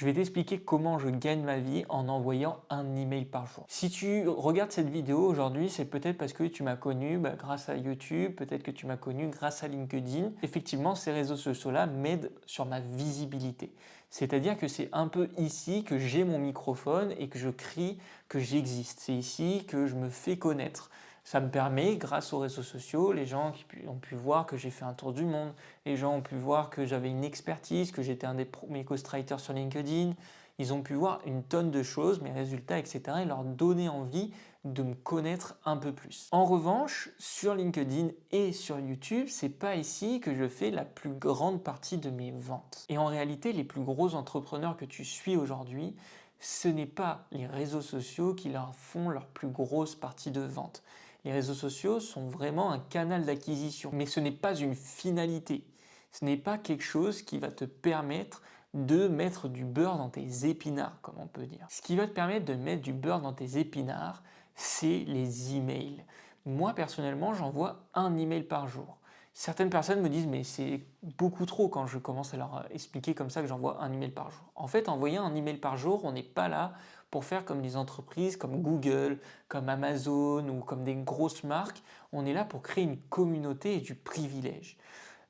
Je vais t'expliquer comment je gagne ma vie en envoyant un email par jour. Si tu regardes cette vidéo aujourd'hui, c'est peut-être parce que tu m'as connu grâce à YouTube, peut-être que tu m'as connu grâce à LinkedIn. Effectivement, ces réseaux sociaux-là m'aident sur ma visibilité. C'est-à-dire que c'est un peu ici que j'ai mon microphone et que je crie que j'existe. C'est ici que je me fais connaître. Ça me permet, grâce aux réseaux sociaux, les gens ont pu voir que j'ai fait un tour du monde, les gens ont pu voir que j'avais une expertise, que j'étais un des premiers ghostwriters sur LinkedIn. Ils ont pu voir une tonne de choses, mes résultats, etc. et leur donner envie de me connaître un peu plus. En revanche, sur LinkedIn et sur YouTube, c'est pas ici que je fais la plus grande partie de mes ventes. Et en réalité, les plus gros entrepreneurs que tu suis aujourd'hui, ce n'est pas les réseaux sociaux qui leur font leur plus grosse partie de vente. Les réseaux sociaux sont vraiment un canal d'acquisition, mais ce n'est pas une finalité. Ce n'est pas quelque chose qui va te permettre de mettre du beurre dans tes épinards, comme on peut dire. Ce qui va te permettre de mettre du beurre dans tes épinards, c'est les emails. Moi, personnellement, j'envoie un email par jour. Certaines personnes me disent mais c'est beaucoup trop quand je commence à leur expliquer comme ça que j'envoie un email par jour. En fait, envoyer un email par jour, on n'est pas là pour faire comme des entreprises comme Google, comme Amazon ou comme des grosses marques. On est là pour créer une communauté et du privilège.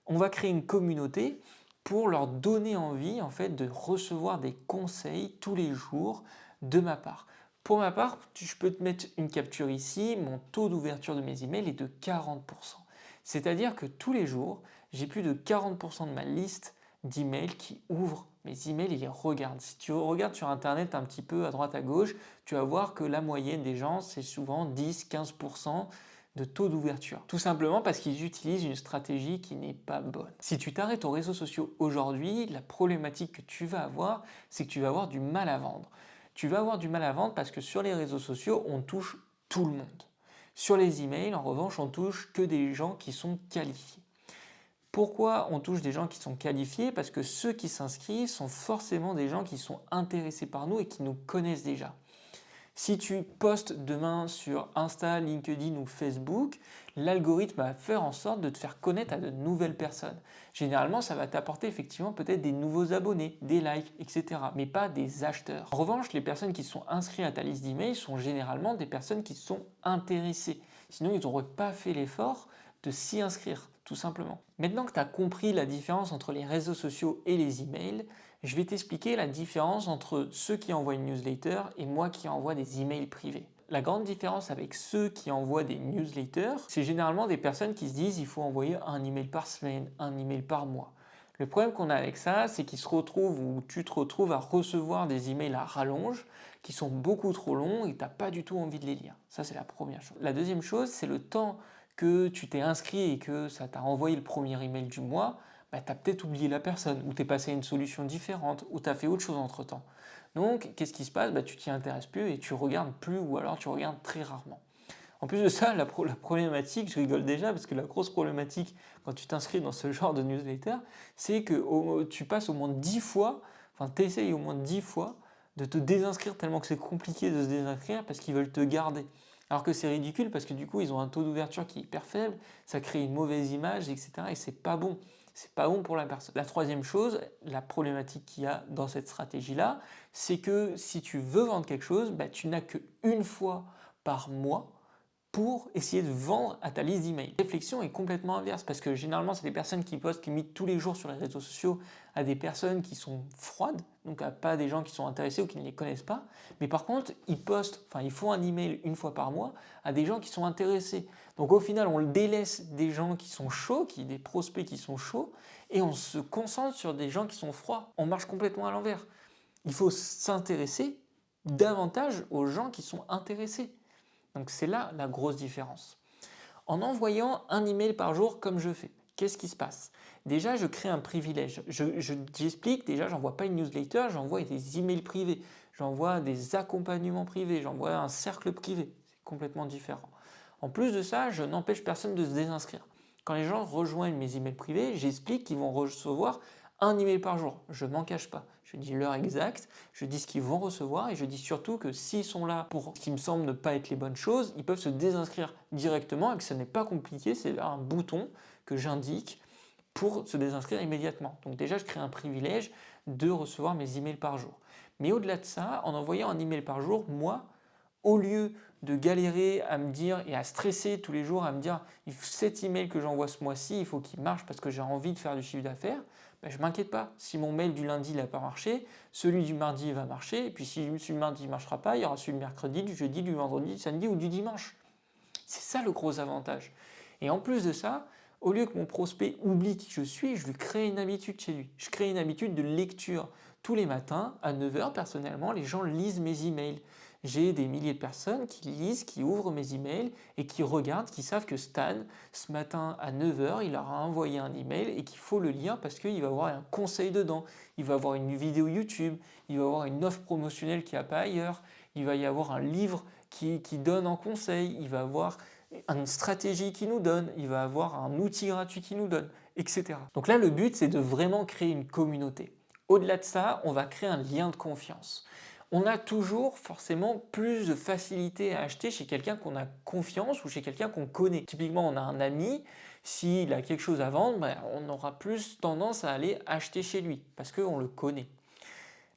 On va créer une communauté pour leur donner envie en fait de recevoir des conseils tous les jours de ma part. Pour ma part, je peux te mettre une capture ici, mon taux d'ouverture de mes emails est de 40%. C'est-à-dire que tous les jours, j'ai plus de 40% de ma liste d'emails qui ouvrent mes emails et les regardent. Si tu regardes sur internet un petit peu à droite à gauche, tu vas voir que la moyenne des gens, c'est souvent 10-15% de taux d'ouverture. Tout simplement parce qu'ils utilisent une stratégie qui n'est pas bonne. Si tu t'arrêtes aux réseaux sociaux aujourd'hui, la problématique que tu vas avoir, c'est que tu vas avoir du mal à vendre. Tu vas avoir du mal à vendre parce que sur les réseaux sociaux, on touche tout le monde. Sur les emails, en revanche, on touche que des gens qui sont qualifiés. Pourquoi on touche des gens qui sont qualifiés? Parce que ceux qui s'inscrivent sont forcément des gens qui sont intéressés par nous et qui nous connaissent déjà. Si tu postes demain sur Insta, LinkedIn ou Facebook, l'algorithme va faire en sorte de te faire connaître à de nouvelles personnes. Généralement, ça va t'apporter effectivement peut-être des nouveaux abonnés, des likes, etc. Mais pas des acheteurs. En revanche, les personnes qui sont inscrites à ta liste d'emails sont généralement des personnes qui sont intéressées. Sinon, ils n'auraient pas fait l'effort de s'y inscrire, tout simplement. Maintenant que tu as compris la différence entre les réseaux sociaux et les emails, je vais t'expliquer la différence entre ceux qui envoient une newsletter et moi qui envoie des emails privés. La grande différence avec ceux qui envoient des newsletters, c'est généralement des personnes qui se disent il faut envoyer un email par semaine, un email par mois. Le problème qu'on a avec ça, c'est qu'ils se retrouvent ou tu te retrouves à recevoir des emails à rallonge qui sont beaucoup trop longs et tu n'as pas du tout envie de les lire. Ça, c'est la première chose. La deuxième chose, c'est le temps que tu t'es inscrit et que ça t'a envoyé le premier email du mois, tu as peut-être oublié la personne, ou tu es passé à une solution différente, ou tu as fait autre chose entre temps. Donc, qu'est-ce qui se passe? Tu t'y intéresses plus et tu regardes plus, ou alors tu regardes très rarement. En plus de ça, la problématique, je rigole déjà, parce que la grosse problématique quand tu t'inscris dans ce genre de newsletter, c'est que tu passes au moins 10 fois, enfin tu essayes au moins 10 fois de te désinscrire tellement que c'est compliqué de se désinscrire parce qu'ils veulent te garder. Alors que c'est ridicule parce que du coup ils ont un taux d'ouverture qui est hyper faible, ça crée une mauvaise image, etc. et c'est pas bon. C'est pas bon pour la personne. La troisième chose, la problématique qu'il y a dans cette stratégie-là, c'est que si tu veux vendre quelque chose, tu n'as qu'une fois par mois pour essayer de vendre à ta liste d'emails. La réflexion est complètement inverse parce que généralement c'est des personnes qui postent, qui mettent tous les jours sur les réseaux sociaux à des personnes qui sont froides, donc à pas des gens qui sont intéressés ou qui ne les connaissent pas, mais par contre ils postent, enfin ils font un email une fois par mois à des gens qui sont intéressés. Donc au final on délaisse des gens qui sont chauds, des prospects qui sont chauds, et on se concentre sur des gens qui sont froids. On marche complètement à l'envers. Il faut s'intéresser davantage aux gens qui sont intéressés. Donc c'est là la grosse différence. En envoyant un email par jour comme je fais, qu'est-ce qui se passe? Déjà, je crée un privilège. J'explique, déjà, j'envoie pas une newsletter, j'envoie des emails privés, j'envoie des accompagnements privés, j'envoie un cercle privé. C'est complètement différent. En plus de ça, je n'empêche personne de se désinscrire. Quand les gens rejoignent mes emails privés, j'explique qu'ils vont recevoir un email par jour. Je ne m'en cache pas. Je dis l'heure exacte, je dis ce qu'ils vont recevoir et je dis surtout que s'ils sont là pour ce qui me semble ne pas être les bonnes choses, ils peuvent se désinscrire directement et que ce n'est pas compliqué, c'est un bouton que j'indique pour se désinscrire immédiatement. Donc déjà, je crée un privilège de recevoir mes emails par jour. Mais au-delà de ça, en envoyant un email par jour, moi, au lieu de galérer à me dire et à stresser tous les jours, à me dire cet email que j'envoie ce mois-ci, il faut qu'il marche parce que j'ai envie de faire du chiffre d'affaires, ben je ne m'inquiète pas. Si mon mail du lundi n'a pas marché, celui du mardi va marcher. Et puis si celui du mardi ne marchera pas, il y aura celui du mercredi, du jeudi, du vendredi, du samedi ou du dimanche. C'est ça le gros avantage. Et en plus de ça, au lieu que mon prospect oublie qui je suis, je lui crée une habitude chez lui. Je crée une habitude de lecture. Tous les matins, à 9h, personnellement, les gens lisent mes emails. J'ai des milliers de personnes qui lisent, qui ouvrent mes emails et qui regardent, qui savent que Stan, ce matin à 9h, il leur a envoyé un email et qu'il faut le lire parce qu'il va avoir un conseil dedans. Il va avoir une vidéo YouTube, il va avoir une offre promotionnelle qu'il n'y a pas ailleurs, il va y avoir un livre qui donne en conseil, il va avoir une stratégie qui nous donne, il va avoir un outil gratuit qui nous donne, etc. Donc là, le but, c'est de vraiment créer une communauté. Au-delà de ça, on va créer un lien de confiance. On a toujours forcément plus de facilité à acheter chez quelqu'un qu'on a confiance ou chez quelqu'un qu'on connaît. Typiquement, on a un ami, s'il a quelque chose à vendre, ben, on aura plus tendance à aller acheter chez lui parce qu'on le connaît.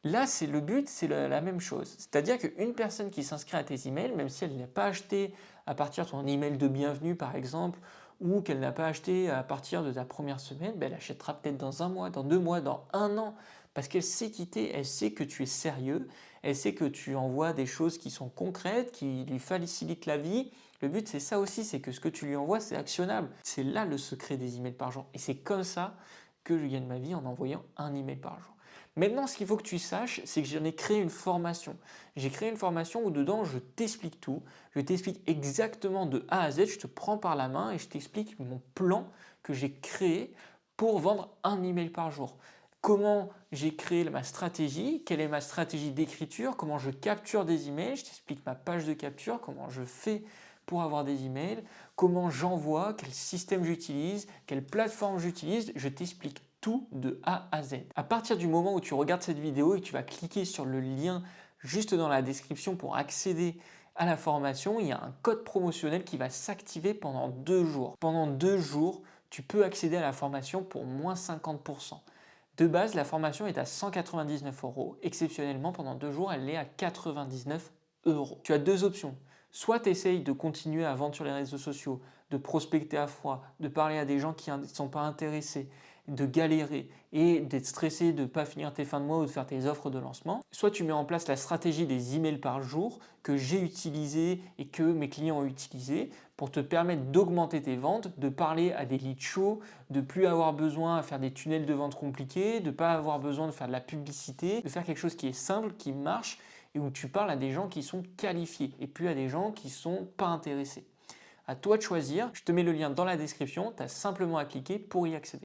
Là, c'est le but, c'est la même chose. C'est-à-dire qu'une personne qui s'inscrit à tes emails, même si elle n'a pas acheté à partir de ton email de bienvenue par exemple, ou qu'elle n'a pas acheté à partir de ta première semaine, ben elle achètera peut-être dans un mois, dans 2 mois, dans un an, parce qu'elle sait quitter, elle sait que tu es sérieux, elle sait que tu envoies des choses qui sont concrètes, qui lui facilitent la vie. Le but, c'est ça aussi, c'est que ce que tu lui envoies, c'est actionnable. C'est là le secret des emails par jour. Et c'est comme ça que je gagne ma vie en envoyant un email par jour. Maintenant, ce qu'il faut que tu saches, c'est que j'en ai créé une formation. J'ai créé une formation où dedans, je t'explique tout. Je t'explique exactement de A à Z. Je te prends par la main et je t'explique mon plan que j'ai créé pour vendre un email par jour. Comment j'ai créé ma stratégie, quelle est ma stratégie d'écriture, comment je capture des emails, je t'explique ma page de capture, comment je fais pour avoir des emails, comment j'envoie, quel système j'utilise, quelle plateforme j'utilise, je t'explique tout de A à Z. À partir du moment où tu regardes cette vidéo et que tu vas cliquer sur le lien juste dans la description pour accéder à la formation, il y a un code promotionnel qui va s'activer pendant 2 jours. Pendant 2 jours, tu peux accéder à la formation pour moins 50%. De base, la formation est à 199 €. Exceptionnellement, pendant 2 jours, elle est à 99 €. Tu as 2 options. Soit tu essayes de continuer à vendre sur les réseaux sociaux, de prospecter à froid, de parler à des gens qui ne sont pas intéressés, de galérer et d'être stressé de ne pas finir tes fins de mois ou de faire tes offres de lancement. Soit tu mets en place la stratégie des emails par jour que j'ai utilisé et que mes clients ont utilisé pour te permettre d'augmenter tes ventes, de parler à des leads chauds, de plus avoir besoin à faire des tunnels de vente compliqués, de ne pas avoir besoin de faire de la publicité, de faire quelque chose qui est simple, qui marche et où tu parles à des gens qui sont qualifiés et plus à des gens qui ne sont pas intéressés. À toi de choisir, je te mets le lien dans la description, tu as simplement à cliquer pour y accéder.